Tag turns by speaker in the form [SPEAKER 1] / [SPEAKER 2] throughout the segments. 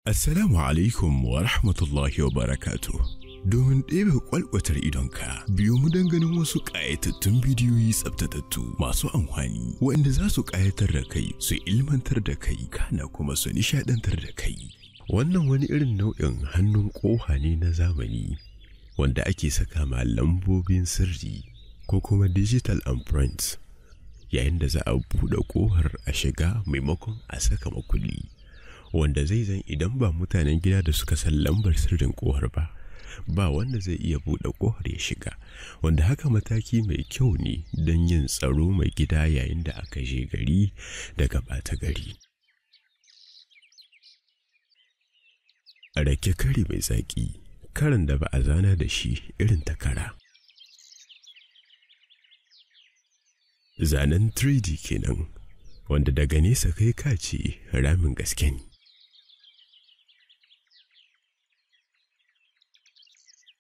[SPEAKER 1] Assalamu alaikum wa rahmatullahi wa barakatuh. Domin ɗebe kwalkwatar idonka, biyo mu don ganin wasu ƙayatattun bidiyoyi tsaftatattu masu amfani, waɗanda za su ƙayatar da kai, su ilmantar da kai, kana kuma su nishaɗantar da kai. Wannan wani irin nau'in hannun ƙoha ne na zamani, wanda ake saka ma lambobin sirri ko kuma digital imprints, yayin da za a buɗe ƙohar a shiga maimakon a saka makulli. Wanda zai zan idan ba mutanen gida da suka san lambar sirrin ƙohar ba wanda zai iya buɗe ƙohar ya shiga, wanda haka mataki mai kyau ne don yin tsaro mai gida yayin da aka je gari daga ɓata gari. Rake kari mai zaƙi, karan da ba a zana da shi irin takara. Zanen 3D kenan, wanda daga nesa kai ka ce ramin gaske ne.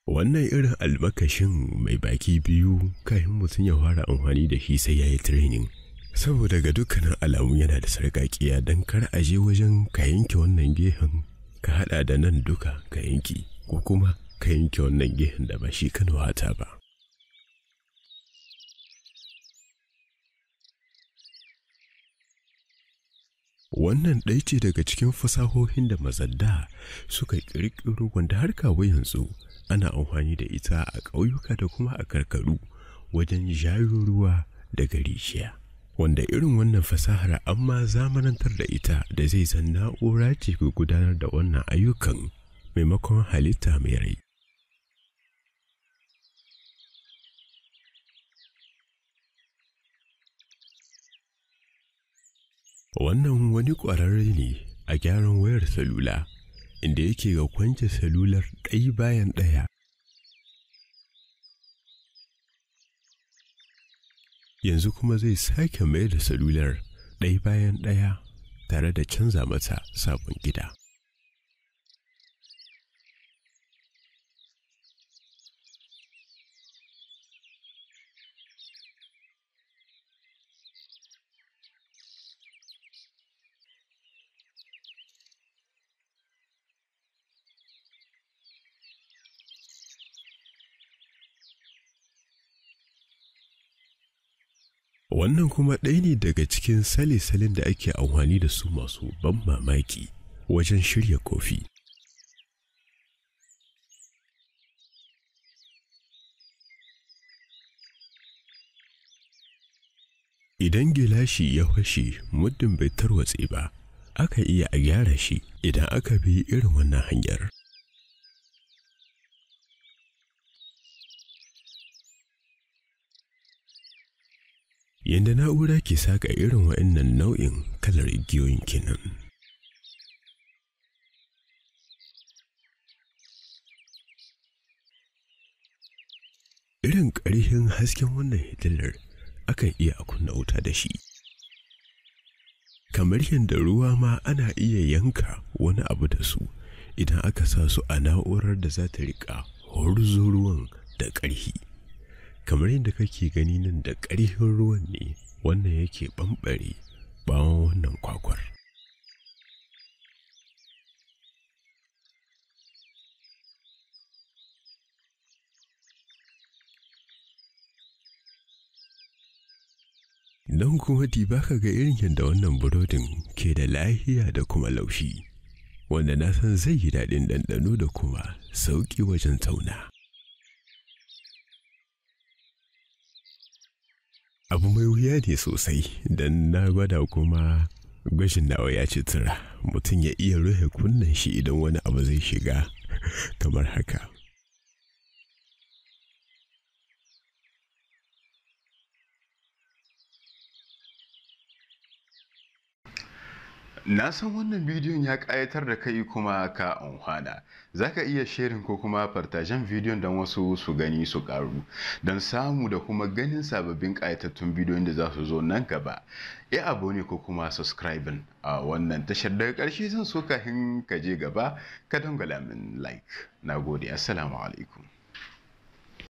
[SPEAKER 1] Wannan irin almakashin mai baki biyu kafin mutum ya fara amfani da shi sai ya yi training, saboda ga dukkanin alamu yana da sarƙaƙiya don kar a je wajen ka yanke wannan gehen ka haɗa da nan duka ka yanki, ko kuma ka yanke wannan gehen da ba shi ka nuhata ba. Wannan ɗaya ce daga cikin fasahohin da mazadda suka ƙirƙiro, wanda har kawo yanzu ana amfani da ita a ƙauyuka da kuma a karkaru wajen jayo ruwa daga rijiya. Wanda irin wannan fasahar amma zamanantar da ita da zai zan na'ura ce ke gudanar da wannan ayyukan maimakon halitta mai rai. Wannan wani ƙwararre ne a gyaran wayar salula, inda yake ga kwance salular ɗaya bayan ɗaya. Yanzu kuma zai sake mai da salular ɗaya bayan ɗaya tare da canza mata sabon gida. Wannan kuma ɗaya ne daga cikin sale-salen da ake amfani da su masu ban mamaki wajen shirya kofi. Idan gilashi ya fashe muddin bai tarwatse ba, aka iya a gyara shi idan aka bi irin wannan hanyar. Yanda na'ura ke saka irin wa'annan nau'in kalar igiyoyin kenan. Irin ƙarfin hasken wannan hitilar akan iya a kunna wuta da shi. Kamar yadda ruwa ma ana iya yanka wani abu da su idan aka sa su a na'urar da za ta riƙa horzo ruwan da ƙarfi. Kamar yadda kake gani nan da ƙarfin ruwan ne wannan yake ɓamɓare bawon wannan kwakwar. Nan kuma diba ka ga irin yadda wannan burodin ke da lahiya da kuma laushi, wanda na san zai yi daɗin ɗanɗano da kuma sauƙi wajen tauna. Abu mai wuya ne sosai, don na gwada kuma gwajin nawa ya ci tura. Mutum ya iya rufe kunnen shi idan wani abu zai shiga kamar haka. Na san wannan bidiyon ya ƙayatar da kai kuma ka amfana. Za ka iya sharing ko kuma partajen bidiyon don wasu su gani su ƙaru, don samu da kuma ganin sababbin ƙayatattun bidiyon da za su zo nan gaba. Ya abu ne ko kuma subscribing a wannan tashar. Daga ƙarshe zan so kafin ka je gaba ka dangwala min like. Na gode, assalamu alaikum.